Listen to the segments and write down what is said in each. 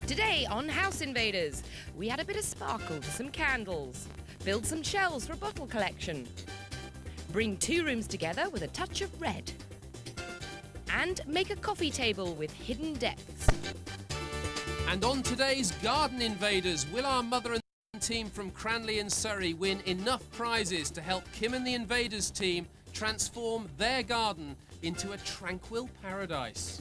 Today on House Invaders, we add a bit of sparkle to some candles, build some shelves for a bottle collection, bring two rooms together with a touch of red, and make a coffee table with hidden depths. And on today's Garden Invaders, will our mother and team from Cranley and Surrey win enough prizes to help Kim and the Invaders team transform their garden into a tranquil paradise?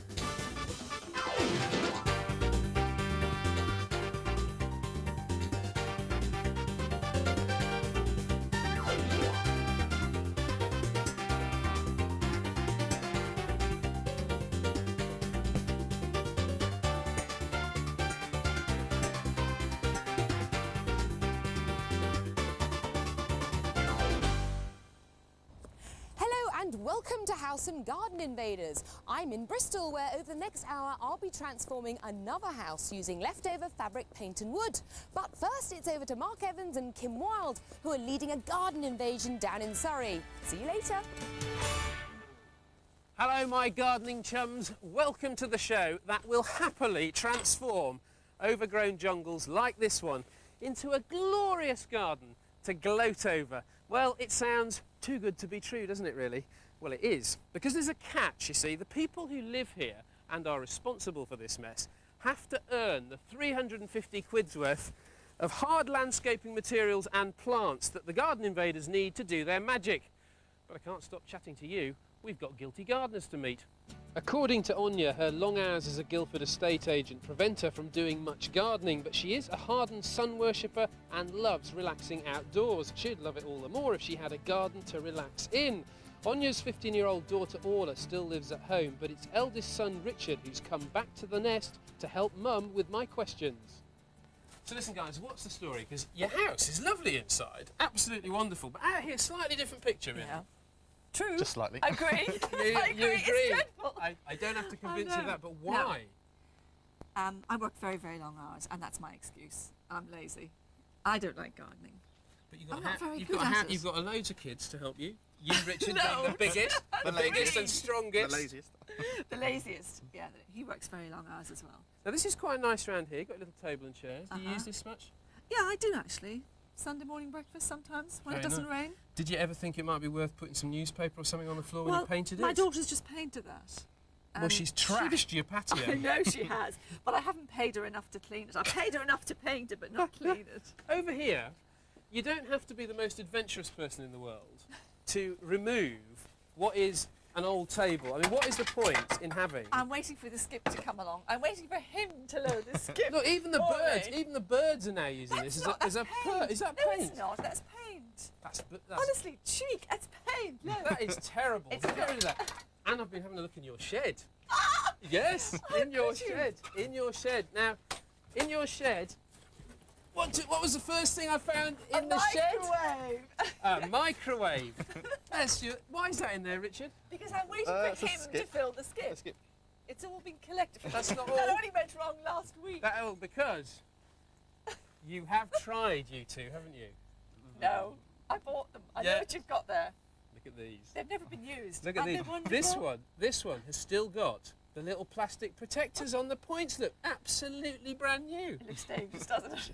And welcome to House and Garden Invaders. I'm in Bristol, where over the next hour I'll be transforming another house using leftover fabric, paint and wood. But first it's over to Mark Evans and Kim Wilde, who are leading a garden invasion down in Surrey. See you later. Hello my gardening chums, welcome to the show that will happily transform overgrown jungles like this one into a glorious garden to gloat over. Well, it sounds too good to be true, doesn't it really? Well, it is, because there's a catch, you see. The people who live here and are responsible for this mess have to earn the 350 quid's worth of hard landscaping materials and plants that the garden invaders need to do their magic. But I can't stop chatting to you. We've got guilty gardeners to meet. According to Anya, her long hours as a Guildford estate agent prevent her from doing much gardening, but she is a hardened sun worshipper and loves relaxing outdoors. She'd love it all the more if she had a garden to relax in. Anya's 15-year-old daughter Orla still lives at home, but it's eldest son Richard who's come back to the nest to help Mum with my questions. So listen guys, what's the story? Because your house is lovely inside, absolutely wonderful, but out here, slightly different picture, really. Yeah. True. Just slightly. I agree. I agree. It's dreadful. I don't have to convince you of that, but why? No. I work very, very long hours, and that's my excuse. I'm lazy. I don't like gardening. But you've got loads of kids to help you. You, Richard, being the biggest, and strongest. The laziest. The laziest. Yeah, he works very long hours as well. Now this is quite nice round here. You've got a little table and chairs. Do you use this much? Yeah, I do actually. Sunday morning breakfast sometimes when it doesn't rain. Did you ever think it might be worth putting some newspaper or something on the floor when you painted it? My daughter's just painted that. Well, she's trashed your patio. I know she has, but I haven't paid her enough to clean it. I paid her enough to paint it, but not clean it. Over here, you don't have to be the most adventurous person in the world to remove what is an old table. I mean, what is the point in having? I'm waiting for the skip to come along. I'm waiting for him to load the skip. Look, even the birds are now using this. Is that paint? No, it's not. That's paint. That's honestly, cheek. That's paint. No. That is terrible. It's Get rid of that. And I've been having a look in your shed. Ah! Yes, in your shed. In your shed. Now, in your shed. What was the first thing I found in the shed? A microwave. A microwave. Why is that in there, Richard? Because I'm waiting for him to fill the skip. It's all been collected. That's not all. That only went wrong last week. Because you have tried, you two, haven't you? No, I bought them. I know what you've got there. Look at these. They've never been used. Look at these. This one has still got the little plastic protectors on the points. Look, absolutely brand new. It looks dangerous, doesn't it?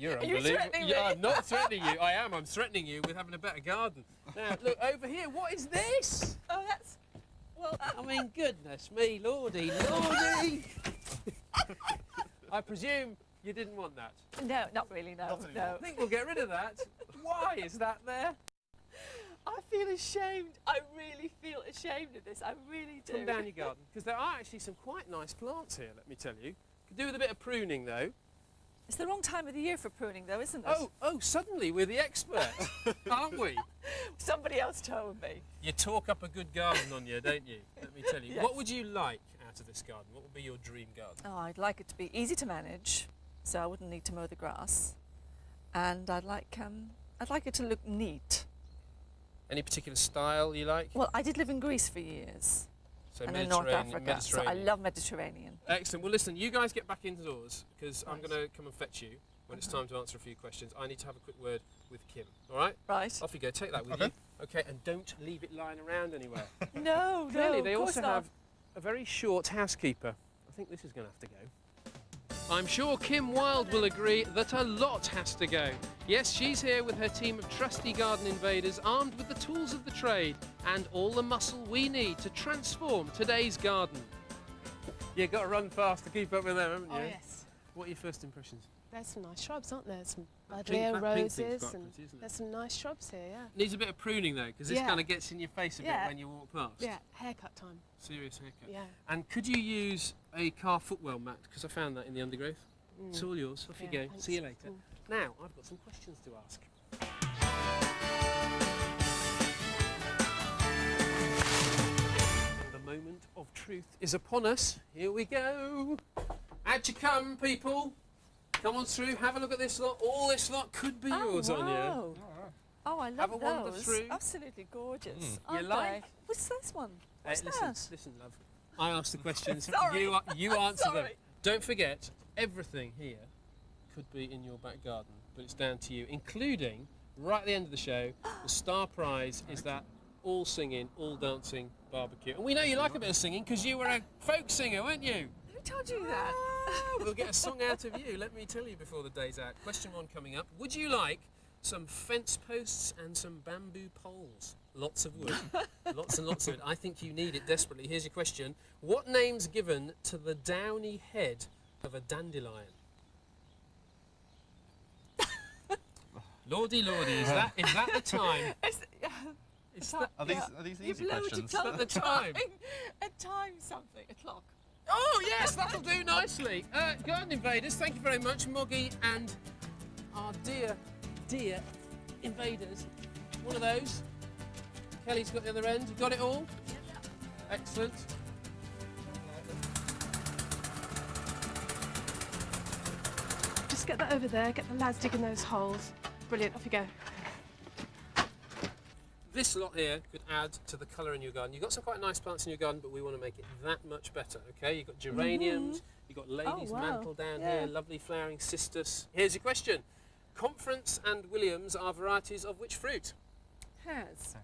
You're Are unbelievable. you threatening me? I'm not threatening you. I am. I'm threatening you with having a better garden. Now, look, over here, what is this? Oh, that's... Well, I mean, goodness me, lordy. I presume you didn't want that. No, not really, no. I think we'll get rid of that. Why is that there? I feel ashamed. I really feel ashamed of this. I really do. Come down your garden, because there are actually some quite nice plants here, let me tell you. Could do with a bit of pruning, though. It's the wrong time of the year for pruning, though, isn't it? Oh, suddenly we're the expert, aren't we? Somebody else told me. You talk up a good garden on you, don't you? Let me tell you. Yes. What would you like out of this garden? What would be your dream garden? Oh, I'd like it to be easy to manage, so I wouldn't need to mow the grass. And I'd like it to look neat. Any particular style you like? Well, I did live in Greece for years. So and in North Africa, so I love Mediterranean. Excellent. Well, listen, you guys get back indoors, because I'm going to come and fetch you when it's time to answer a few questions. I need to have a quick word with Kim, all right? Right. Off you go. Take that with you. Okay, and don't leave it lying around anywhere. No, Clearly, no, they of also course not. have a very short housekeeper. I think this is going to have to go. I'm sure Kim Wilde will agree that a lot has to go. Yes, she's here with her team of trusty garden invaders, armed with the tools of the trade and all the muscle we need to transform today's garden. You've got to run fast to keep up with them, haven't you? Oh, yes. What are your first impressions? There's some nice shrubs, aren't there? Some That buddleia pink thing's roses, quite and pretty, isn't it? there's some nice shrubs here, yeah. Needs a bit of pruning though, because this Yeah. kind of gets in your face a bit Yeah. when you walk past. Yeah, haircut time. Serious haircut. Yeah. And could you use a car footwell mat? Because I found that in the undergrowth. It's all yours. Off you Yeah, go. thanks. See you later. Now, I've got some questions to ask. The moment of truth is upon us. Here we go. How'd you come, people? Come on through, have a look at this lot. All this lot could be yours on you. wow. Oh, I Have love a wander those. through. Absolutely gorgeous. You aren't like? they? What's this one? What's listen, that? listen, love. I ask the questions. Sorry. You answer them. Sorry. Don't forget, everything here could be in your back garden, but it's down to you, including, right at the end of the show, the star prize is that all singing, all dancing barbecue. And we know you like a bit of singing because you were a folk singer, weren't you? Who told you that? We'll get a song out of you, let me tell you before the day's out. Question 1 coming up. Would you like some fence posts and some bamboo poles? Lots of wood. Lots and lots of it. I think you need it desperately. Here's your question. What name's given to the downy head of a dandelion? Lordy, lordy, is that the time? Is that Are these You've easy lowered your questions? tongue the time? A time something, a clock. Oh, yes, that'll do nicely. Garden Invaders, thank you very much, Moggy and our dear, dear invaders. One of those. Kelly's got the other end. You got it all? Excellent. Just get that over there, get the lads digging those holes. Brilliant, off you go. This lot here could add to the colour in your garden. You've got some quite nice plants in your garden, but we want to make it that much better, okay? You've got geraniums, you've got ladies' wow. mantle down Yeah. here, lovely flowering cistus. Here's your question. Conference and Williams are varieties of which fruit? Has.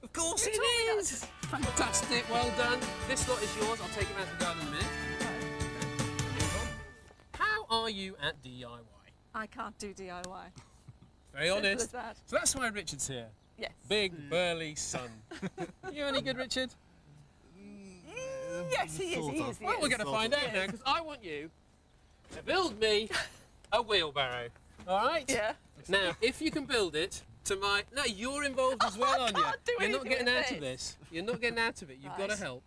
Of course it is! Fantastic, well done. This lot is yours. I'll take it out of the garden in a minute. Move on. How are you at DIY? I can't do DIY. Very Simple as honest. that. So that's why Richard's here. Yes. Big, burly son. You any good, Richard? Yes, he is. He is. He Well, we're is. going to find out now, because I want you to build me a wheelbarrow. All right? Yeah. Now, if you can build it to my... No, you're involved as well, aren't you? can't do You're not anything getting with out of this. You're not getting out of it. You've got to Right. help.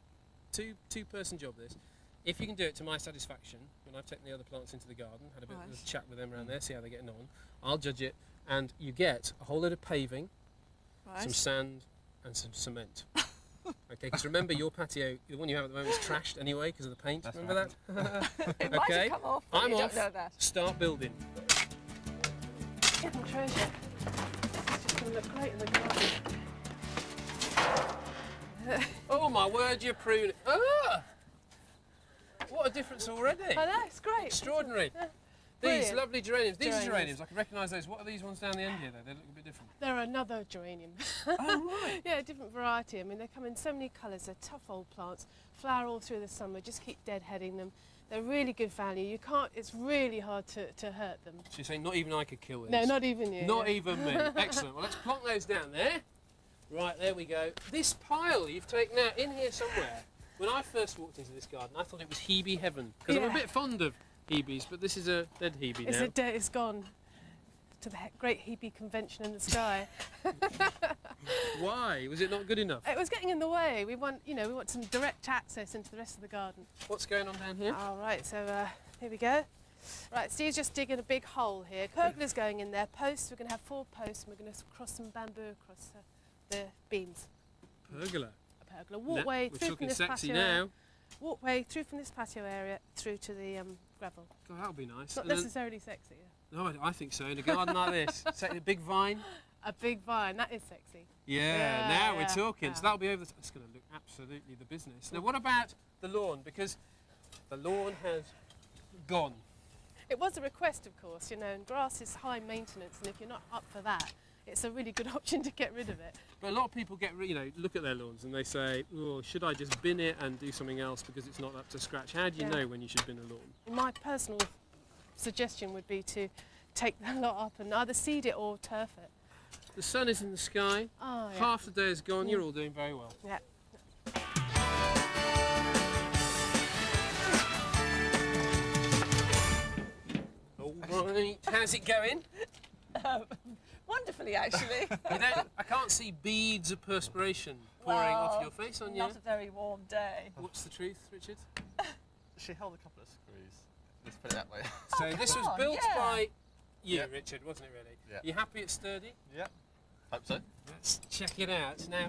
Two-person job, this. If you can do it to my satisfaction, when I've taken the other plants into the garden, had a bit of Right. a chat with them around there, see how they're getting on, I'll judge it, and you get a whole load of paving, Right. some sand, and some cement. Okay, because remember your patio, the one you have at the moment, is trashed anyway because of the paint. That's Remember that? It might Okay. have come off, but I'm you off. don't know that. Start building. Hidden treasure. It's just going to look great in the garden. Oh my word, you're pruning. Ah! What a difference already. Oh, that's great. Extraordinary. Yeah. These Brilliant. lovely geraniums. These are Geraniums. geraniums. I can recognise those. What are these ones down the end here, though? They look a bit different. They're another geranium. Oh, right. Yeah, a different variety. I mean, they come in so many colours. They're tough old plants. Flower all through the summer. Just keep deadheading them. They're really good value. You can't. It's really hard to hurt them. So you're saying not even I could kill these? No, not even you. Not yeah. even me. Excellent. Well, let's plonk those down there. Right, there we go. This pile you've taken out in here somewhere. When I first walked into this garden, I thought it was Hebe heaven. Because I'm a Yeah. bit fond of Hebes, but this is a dead Hebe It's now. it's gone to the great Hebe convention in the sky. Why? Was it not good enough? It was getting in the way. We want, we want some direct access into the rest of the garden. What's going on down here? All right, so here we go. Right, Steve's just digging a big hole here. Pergola's going in there. Posts, we're going to have 4 posts, and we're going to cross some bamboo across the beams. Pergola. A pergola. Walkway We're through from talking this sexy patio. now. Walkway through from this patio area through to the gravel. God, that'll be nice. It's not And then- necessarily sexy. No, I think so. In a garden like this, a big vine. A big vine, that is sexy. Yeah, Yeah, now we're yeah, talking. yeah. So that'll be over. It's going to look absolutely the business. Now, what about the lawn? Because the lawn has gone. It was a request, of course, and grass is high maintenance, and if you're not up for that, it's a really good option to get rid of it. But a lot of people look at their lawns and they say, "Oh, should I just bin it and do something else because it's not up to scratch?" How do you Yeah. know when you should bin a lawn? In my personal suggestion would be to take the lot up and either seed it or turf it. The sun is in the sky. Oh, yeah. Half the day is gone. You're all doing very well. Yeah. All right. How's it going? Wonderfully, actually. I can't see beads of perspiration pouring off your face on you. Not a very warm day. What's the truth, Richard? She held a couple of screws. Let's put it that way. So this was on, built yeah. by you, Yep. Richard, wasn't it really? Yeah. You happy it's sturdy? Yep. Hope so. Let's check it out. Now,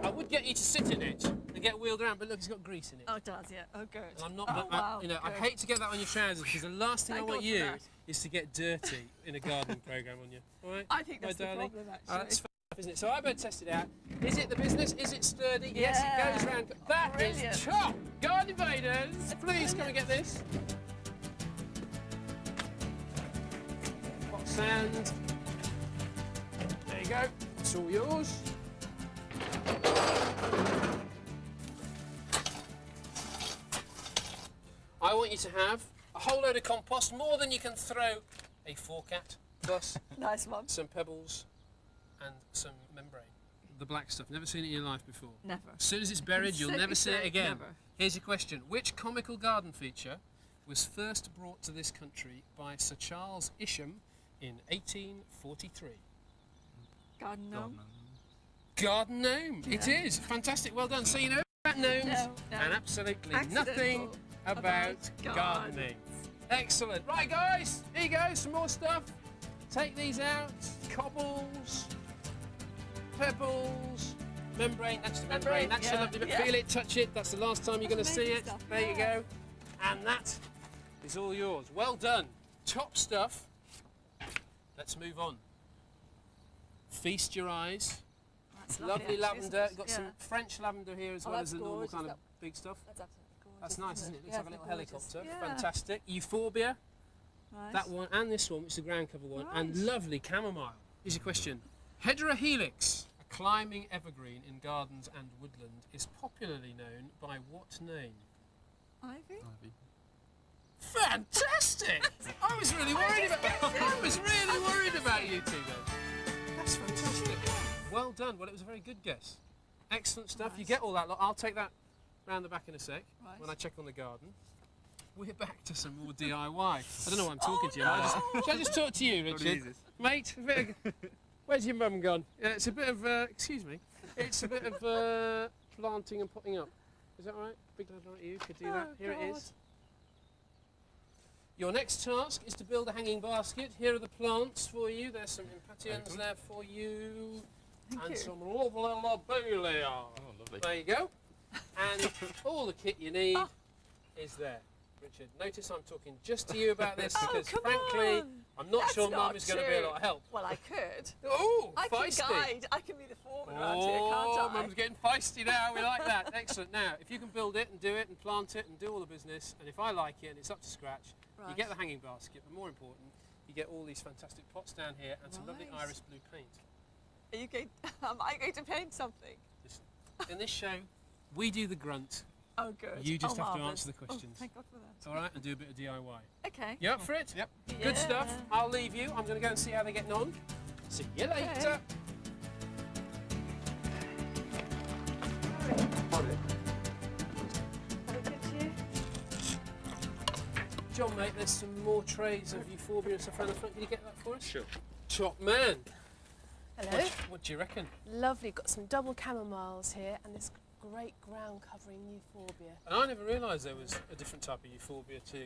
I would get you to sit in it and get wheeled around, but look, it's got grease in it. Oh, it does, yeah. Oh, good. And I'm not, Oh, wow, you know, I good. hate to get that on your trousers because the last thing Thank I want God for you that. is to get dirty in a gardening programme on you. All right? I think My that's the darling? problem, actually. That's fair enough, isn't it? So I better test it out. Is it the business? Is it sturdy? Yes, it Yeah. goes round. That is Brilliant. top! Garden invaders, please come and get this. Hot sand. There you go. It's all yours. I want you to have a whole load of compost, more than you can throw a fork at, plus Nice one. some pebbles and some membrane. The black stuff. Never seen it in your life before. Never. As soon as it's buried, you'll Certainly never see it say again. never. Here's your question. Which comical garden feature was first brought to this country by Sir Charles Isham in 1843? Garden gnome. Garden gnome. It is. Fantastic. Well done. So you know about gnomes No, no. and absolutely Accidental nothing about about gardening. Excellent. Right, guys. Here you go. Some more stuff. Take these out. Cobbles, pebbles, membrane. That's the membrane. Membrane, That's the yeah, lovely bit. yeah. Feel it, touch it. That's the last time you're going to see Amazing it. stuff, There you yeah. go. And that is all yours. Well done. Top stuff. Let's move on. Feast your eyes. That's Lovely actually, lavender. isn't it? Got Yeah. some French lavender here as Oh, well that's as the normal gorgeous, kind of that- big stuff. That's absolutely gorgeous. That's nice, isn't it? Looks Yeah, like a little gorgeous. helicopter. Yeah. Fantastic. Euphorbia, Nice. that one, and this one, which is the ground cover one, and Nice. lovely chamomile. Here's your question. Heterohelix, a climbing evergreen in gardens and woodland, is popularly known by what name? Ivy? Fantastic! I was really worried about you two then. That's fantastic. Well done. Well, it was a very good guess. Excellent stuff. You Nice. get all that lot. I'll take that round the back in a sec Right. when I check on the garden. We're back to some more DIY. I don't know why I'm talking to you. Shall I just talk to you, Richard? Mate, where's your mum gone? It's a bit of, excuse me, it's a bit of planting and potting up. Is that all right? Big lad like you could do that. Oh, Here it God. is. Your next task is to build a hanging basket. Here are the plants for you. There's some impatiens there for you. Thank and you. some lovely lobelia. Oh, lovely. There you go. And all the kit you need is there. Richard, notice I'm talking just to you about this Oh, because come frankly, on. I'm not That's sure not Mum is going to be a true. lot of help. Well, I could. Oh, I can feisty. guide. I can be the foreman around here, Oh, can't I? Mum's getting feisty now. We like that. Excellent. Now, if you can build it and do it and plant it and do all the business, and if I like it and it's up to scratch, you Right. get the hanging basket. But more important, you get all these fantastic pots down here and some lovely Right. iris blue paint. Are you going? Am I going to paint something? Listen, in this show, we do the grunt. Oh, good. You just Oh, have to marvellous. answer the questions. Oh, thank God for that. All right, and do a bit of DIY. Okay. You up for it? Yep. Good stuff. Yeah. I'll leave you. I'm going to go and see how they're getting on. See you later. Very good to you. John, mate, there's some more trays of euphorbia and stuff around the front. Can you get that for us? Sure. Top man. Hello. What do you reckon? Lovely. Got some double chamomiles here and this great ground covering euphorbia. And I never realised there was a different type of euphorbia to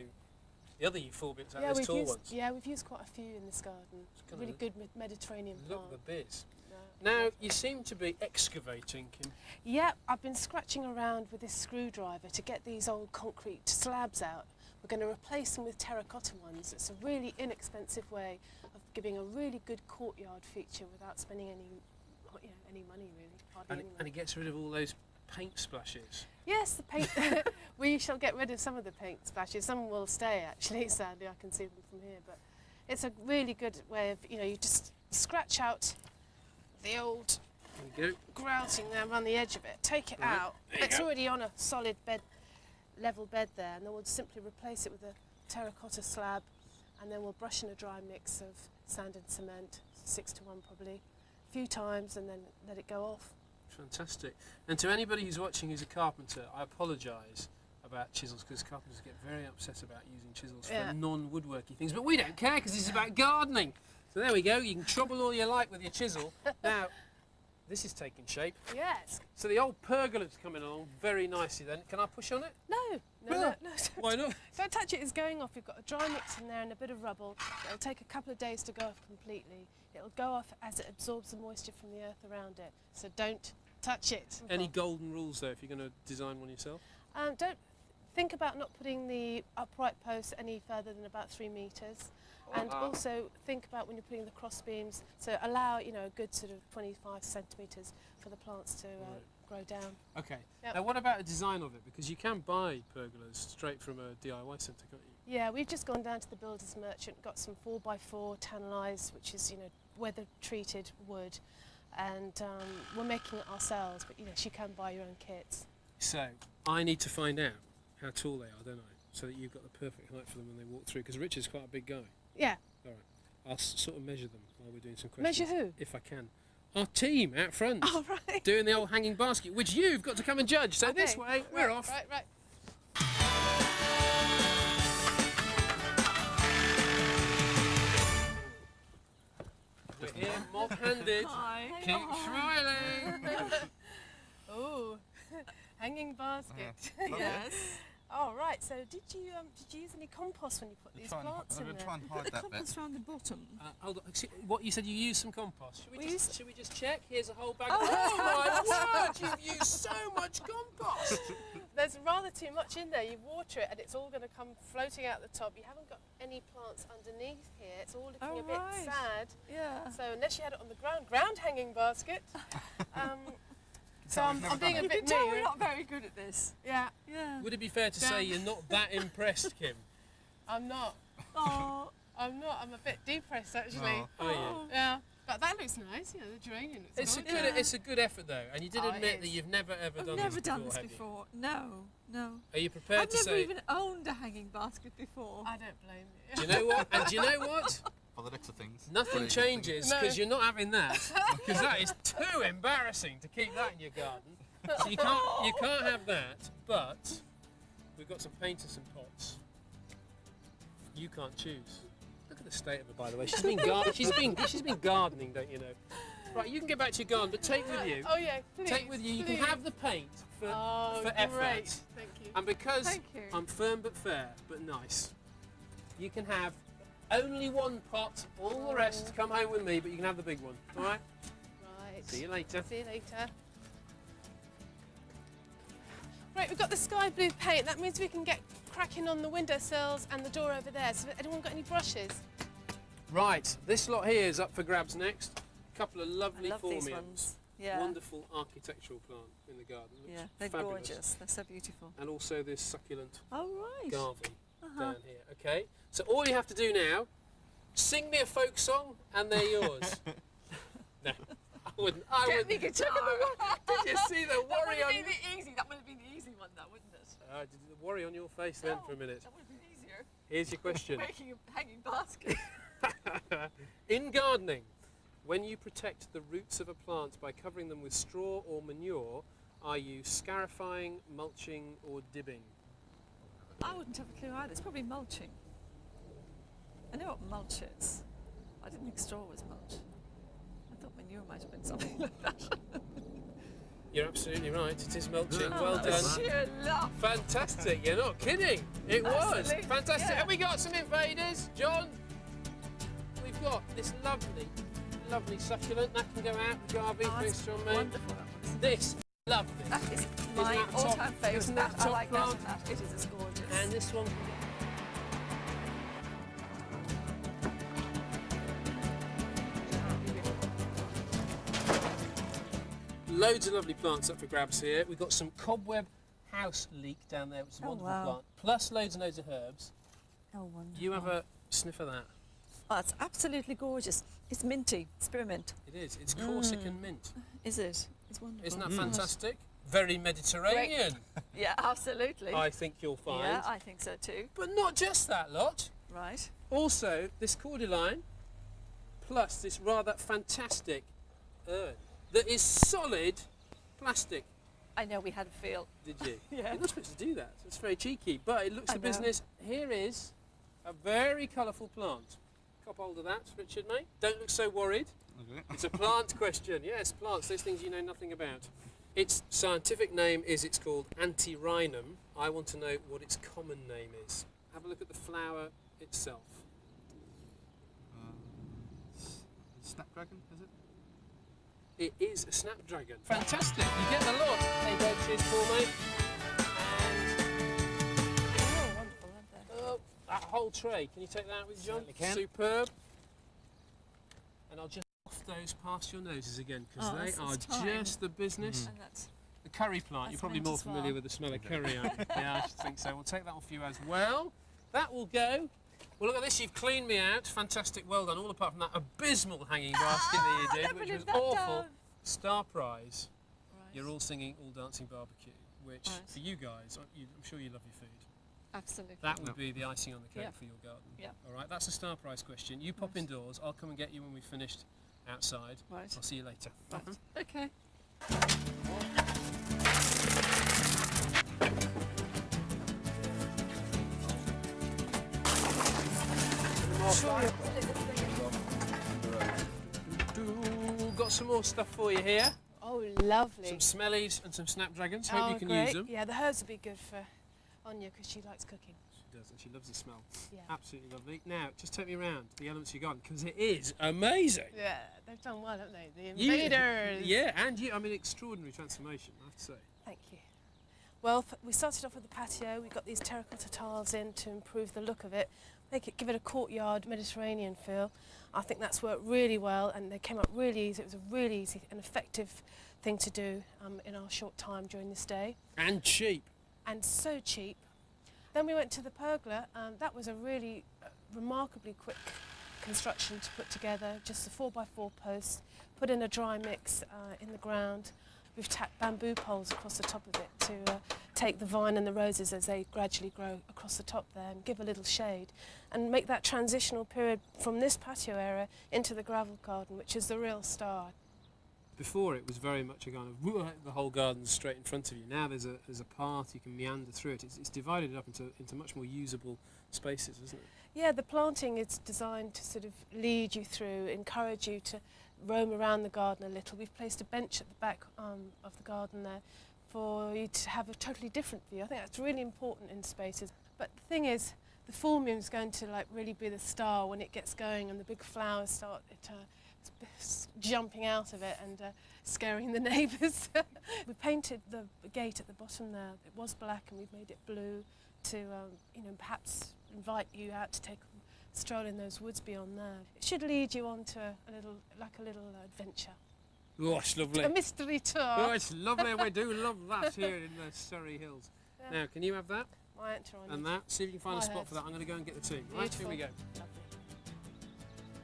the other euphorbias out there, those tall ones. we've used quite a few in this garden. kinda Really good Mediterranean Look plant. the biz. Yeah. Now, you seem to be excavating, Kim. Yeah, I've been scratching around with this screwdriver to get these old concrete slabs out. We're going to replace them with terracotta ones. It's a really inexpensive way of giving a really good courtyard feature without spending any money really. Hardly And, any and money. it gets rid of all those paint splashes. Yes, the paint. We shall get rid of some of the paint splashes. Some will stay actually. Sadly, I can see them from here. But it's a really good way of you just scratch out the old There you go. grouting there around the edge of it. Take it Right, out. there you It's go. already on a solid bed, level bed there, and then we'll simply replace it with a terracotta slab, and then we'll brush in a dry mix of sand and cement, 6 to 1 probably, a few times, and then let it go off. Fantastic. And to anybody who's watching who's a carpenter, I apologise about chisels, because carpenters get very upset about using chisels for non-woodworky things, but we don't care because this is about gardening. So there we go, you can trouble all you like with your chisel. Now, this is taking shape. Yes. So the old pergola's coming along very nicely then. Can I push on it? No. Why not? Don't touch it, it's going off. We've got a dry mix in there and a bit of rubble. It'll take a couple of days to go off completely. It'll go off as it absorbs the moisture from the earth around it. So don't touch it. Any golden rules though if you're going to design one yourself? Don't think about not putting the upright posts any further than about 3 metres. And also think about when you're putting the cross beams, so allow, you know, a good sort of 25 centimetres for the plants to grow down. Okay. Yep. Now what about the design of it? Because you can buy pergolas straight from a DIY centre, can't you? Yeah, we've just gone down to the builder's merchant, got some 4x4 tanalised, which is, you know, weather treated wood, and we're making it ourselves, but you know, you can buy your own kits. So I need to find out how tall they are, don't I? So that you've got the perfect height for them when they walk through, because Richard's quite a big guy. Yeah. All right. I'll sort of measure them while we're doing some questions. Measure who? If I can. Our team out front. Oh, right. Doing the old hanging basket, which you've got to come and judge. So this way, we're off. Right. We're here, mob-handed. Hi. Keep smiling. Oh, hanging basket. Yes. Oh, right. So did you use any compost when you put these plants I'm in going to there? try and hide that bit. Compost around the bottom. Hold on. What you said you used some compost. Should we just check? Here's a whole bag. Oh. Oh my word! You've used so much compost. There's rather too much in there. You water it and it's all going to come floating out the top. You haven't got any plants underneath here. It's all looking a bit right. sad. Yeah. So unless you had it on the ground hanging basket. So I'm being a You bit can tell mean. we're not very good at this. Yeah, Yeah. Would it be fair to say you're not that impressed, Kim? I'm not. Oh. I'm not. I'm a bit depressed actually. Oh. Are you? Yeah, but that looks nice. You know, the geranium looks good. It's a good effort though, and you did Oh, it admit that is. you've never ever I've done never this done before, this have you? before. No. Are you prepared I've to never say? even owned a hanging basket before. I don't blame you. Do you know what? And do you know what? By the looks of things. Nothing Very good changes No. because you're not having that. Because that is too embarrassing to keep that in your garden. So you can't have that. But we've got some paint and some pots. You can't choose. Look at the state of her, by the way. She's been gardening, don't you know? Right, you can get back to your garden, but take with you. Oh yeah, please. Take with you. You please. can have the paint for great. effort. Thank you. And because Thank you. I'm firm but fair but nice, you can have only one pot. All the rest come home with me, but you can have the big one. All right? Right. See you later. See you later. Right, we've got the sky blue paint. That means we can get cracking on the windowsills and the door over there. So anyone got any brushes? Right, this lot here is up for grabs next. A couple of lovely I love these phormiums. ones. Yeah. Wonderful architectural plant in the garden. Looks Yeah, they're fabulous. gorgeous. They're so beautiful. And also this succulent Oh, right. garvey down here. Okay, so all you have to do now, sing me a folk song, and they're yours. No, I wouldn't. Get me guitar. Did you see the worry on? easy. That would have been the easy one, though, wouldn't it? Did the worry on your face then for a minute? That would have been easier. Here's your question. Making a hanging basket. In gardening, when you protect the roots of a plant by covering them with straw or manure, are you scarifying, mulching, or dibbing? I wouldn't have a clue either. It's probably mulching. I know what mulch is. I didn't think straw was mulch. I thought manure might have been something like that. You're absolutely right. It is mulching. Oh, Well that's done. Sheer luck. Fantastic. You're not kidding. It was Absolutely, fantastic. yeah. Have we got some invaders, John? We've got this lovely succulent that can go out. The garvey, Oh, thanks, that's John May. wonderful, that one. This lovely. That is my that top- all-time favourite. isn't that I top like plant? that. It is gorgeous. And this one. Loads of lovely plants up for grabs here. We've got some cobweb house leek down there, which is a Oh, wonderful wow. plant. Plus loads and loads of herbs. Oh, wonderful. You have a sniff of that. Oh, it's absolutely gorgeous. It's minty, spearmint. It is. It's Corsican mint. Is it? It's wonderful. Isn't that fantastic? very Mediterranean, Yeah, absolutely. I think you'll find. Yeah, I think so too. But not just that lot. Right. Also, this cordyline, plus this rather fantastic urn that is solid plastic. I know we had a feel. Did you? Yeah. You're not supposed to do that. It's very cheeky, but it looks I the know. business. Here is a very colourful plant. Cop hold of that, Richard, mate. Don't look so worried. Okay. It's a plant question. Yes, plants, those things you know nothing about. Its scientific name is, it's called Antirrhinum. I want to know what its common name is. Have a look at the flower itself. Snapdragon, is it? It is a snapdragon. Fantastic, you get the lot. There you go, cheers, Paul, mate. Oh, wonderful, aren't they? Oh, that whole tray. Can you take that out with you, John? Certainly can. Superb. And I'll just off those past your noses again, because Oh, they it's are time. just the business. And that's The curry plant, That's you're probably mint more as familiar well. with the smell of curry, aren't you? Yeah, I should think so. We'll take that off you as well. That will go. Well, look at this, you've cleaned me out. Fantastic, well done. All apart from that abysmal hanging basket that you did, never which was lived that awful. down. Star prize. right. You're all singing All Dancing Barbecue, which Right. for you guys, I'm sure you love your food. Absolutely. That would No. be the icing on the cake Yeah. for your garden. Yeah. All right, that's a star prize question. You pop Right. indoors. I'll come and get you when we've finished outside. Right. I'll see you later. Right. Okay. Got some more stuff for you here. Oh, lovely. Some smellies and some snapdragons. Hope Oh, you can great. use them. Yeah, the herbs would be good for Anya because she likes cooking. She does, and she loves the smell. Yeah. Absolutely lovely. Now, just take me around the elements you've got, because it is amazing. Yeah, they've done well, haven't they? The You- invaders. Yeah, and you, I mean, extraordinary transformation, I have to say. Thank you. Well, we started off with the patio. We got these terracotta tiles in to improve the look of it, give it a courtyard Mediterranean feel. I think that's worked really well, and they came up really easy. It was a really easy and effective thing to do in our short time during this day, And cheap. and so cheap. Then we went to the pergola. That was a really remarkably quick construction to put together. Just a 4x4 post, put in a dry mix in the ground. We've tacked bamboo poles across the top of it to take the vine and the roses as they gradually grow across the top there and give a little shade and make that transitional period from this patio area into the gravel garden, which is the real star. Before it was very much a kind of the whole garden's straight in front of you. Now there's a path, you can meander through it. It's divided up into much more usable spaces, isn't it? Yeah, the planting is designed to sort of lead you through, encourage you to roam around the garden a little. We've placed a bench at the back of the garden there for you to have a totally different view. I think that's really important in spaces. But the thing is, the phormium's going to really be the star when it gets going and the big flowers start jumping out of it and scaring the neighbours. We painted the gate at the bottom there. It was black and we've made it blue to perhaps invite you out to take a stroll in those woods beyond there. It should lead you on to a little adventure. Oh, it's lovely. A mystery tour. Oh, it's lovely. We do love that here in the Surrey Hills. Yeah. Now, can you have that My answer on and it. that? See if you can find a My spot for that. I'm going to go and get the team. Right, here Beautiful. we go. Lovely.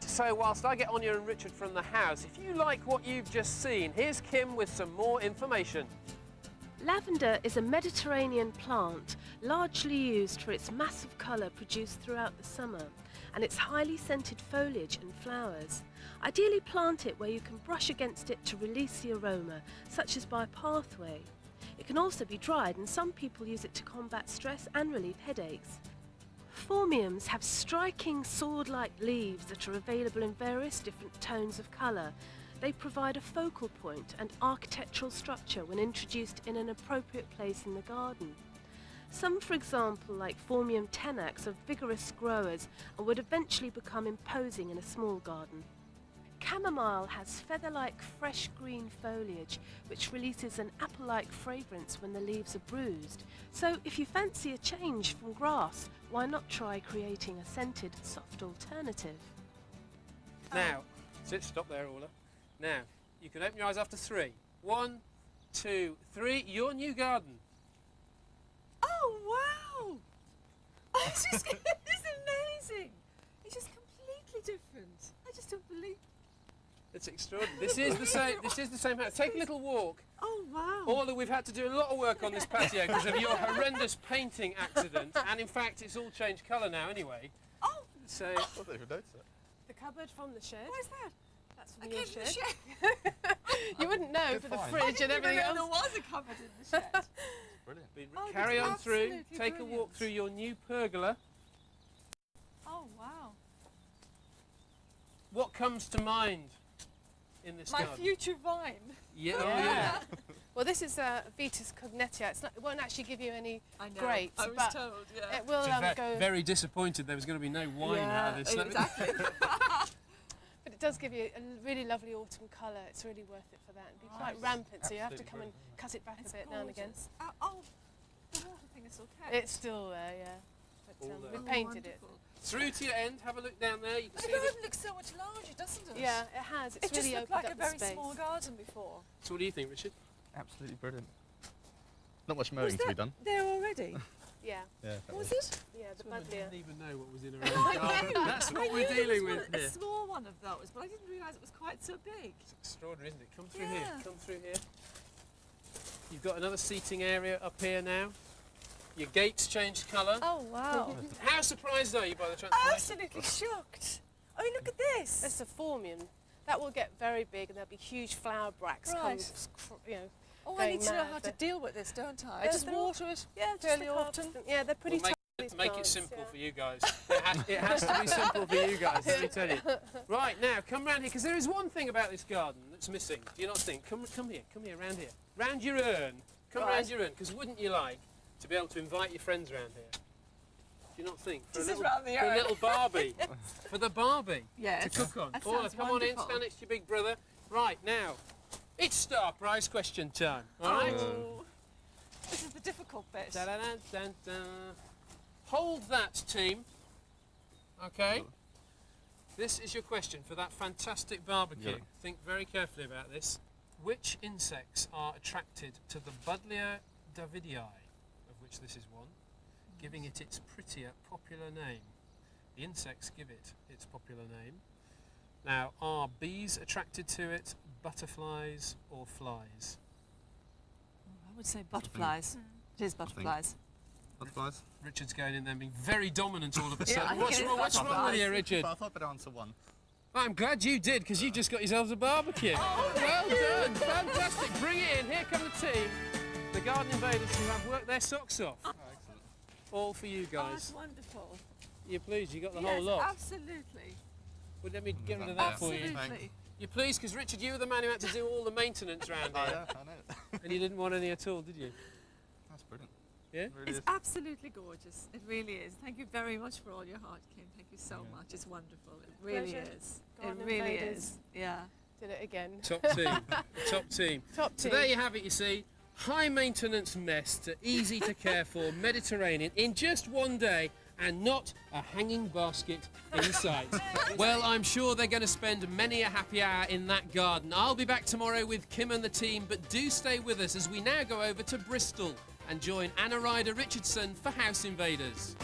So whilst I get Anya and Richard from the house, if you like what you've just seen, here's Kim with some more information. Lavender is a Mediterranean plant largely used for its massive colour produced throughout the summer and its highly scented foliage and flowers. Ideally plant it where you can brush against it to release the aroma, such as by a pathway. It can also be dried and some people use it to combat stress and relieve headaches. Phormiums have striking sword-like leaves that are available in various different tones of colour. They provide a focal point and architectural structure when introduced in an appropriate place in the garden. Some, for example, like Phormium tenax, are vigorous growers and would eventually become imposing in a small garden. Chamomile has feather-like fresh green foliage which releases an apple-like fragrance when the leaves are bruised. So if you fancy a change from grass, why not try creating a scented, soft alternative? Now, stop there, Orla. Now, you can open your eyes after 3. 1, 2, 3. Your new garden. Oh, wow! It's just it's amazing. It's just completely different. I just don't believe. It's extraordinary. This is the same. This is the same house. Take a little walk. Oh, wow. Orla, we've had to do a lot of work on this patio because of your horrendous painting accident, and in fact it's all changed colour now anyway. Oh! So, I didn't even notice it. The cupboard from the shed. Where's that? That's from I your came to the shed. shed. You wouldn't know Good for the find. fridge and I didn't everything even know else. there was a cupboard in the shed. Brilliant. Oh, carry that's on through, absolutely take a walk brilliant. through your new pergola. Oh, wow. What comes to mind in this My garden? future vine. Yeah, oh, Yeah. yeah. Well, this is Vitis cognetia. It won't actually give you any I know. grapes, I was but told, yeah. it will go. Very disappointed there was going to be no wine out of this. exactly. But it does give you a really lovely autumn colour. It's really worth it for that. And be quite Right. rampant, so you have to Absolutely come and cut it back It's a bit now and again. gorgeous. Oh, the water thing is still kept. It's still there, yeah. But All there. we Oh, painted it. wonderful. Through to your end, have a look down there. You can The see that. garden looks so much larger, doesn't it? Yeah, it has. It's It just really looked opened like a up the very space. small garden before. So what do you think, Richard? Absolutely brilliant. Not much Was mowing to be that done. there already? Yeah, Yeah. What was it? yeah, the I buddleia. didn't even know what was in a round garden. That's what we're dealing with A here. small one of those, but I didn't realise it was quite so big. It's extraordinary, isn't it? Come through here. Yeah. Come through here. You've got another seating area up here now. Your gates changed colour. Oh, wow. How surprised are you by the transformation? Absolutely shocked. Oh, look at this. It's a formium. That will get very big, and there'll be huge flower bracts come, Right. Oh, I going need to know mad, how to but- deal with this, don't I? I They're- just they're all- water it yeah, just fairly look often. after- Yeah, they're pretty Well, tough. these make it plants, simple yeah. for you guys. It has to be simple for you guys, let me tell you. Right, now, come round here, because there is one thing about this garden that's missing. Do you not think? Come here, round here. Round your urn. Come Right. round your urn, because wouldn't you like to be able to invite your friends round here? Do you not think? For This a is little, round the for a urn. little Barbie. For the Barbie Yes. to cook on. That Orla, sounds come on in, wonderful. stand next to your big brother. Right, now, it's star prize question time. All right? Oh. This is the difficult bit. Da-da-da-da-da. Hold that, team. Okay. This is your question for that fantastic barbecue. Yeah. Think very carefully about this. Which insects are attracted to the Buddleia davidii, of which this is one, giving it its prettier popular name? The insects give it its popular name. Now, are bees attracted to it, butterflies, or flies? I would say butterflies. It is butterflies. Butterflies? Richard's going in there and being very dominant all of a Yeah, sudden. I What's think wrong, it's what's wrong with you, butterflies. Richard? But I thought I'd answer one. I'm glad you did, because you just got yourselves a barbecue. Oh, well done, fantastic. Bring it in. Here come the team, the garden invaders who have worked their socks off. Oh, excellent. All for you Oh, guys. that's wonderful. You pleased? You got the yes, whole lot. absolutely. Well, let me get rid of that for you. Absolutely. You pleased, because Richard, you were the man who had to do all the maintenance round Oh, here, yeah, I know. and you didn't want any at all, did you? That's brilliant. Yeah? It really It's is. absolutely gorgeous. It really is. Thank you very much for all your heart, Kim. Thank you so much. It's wonderful. It really Pleasure. is. Garden it really invaders. is. Yeah. Did it again. Top team. Top team. Top So team. there you have it, you see. High maintenance mess to easy to care for Mediterranean in just one day, and not a hanging basket in sight. Well, I'm sure they're going to spend many a happy hour in that garden. I'll be back tomorrow with Kim and the team, but do stay with us as we now go over to Bristol and join Anna Ryder Richardson for House Invaders.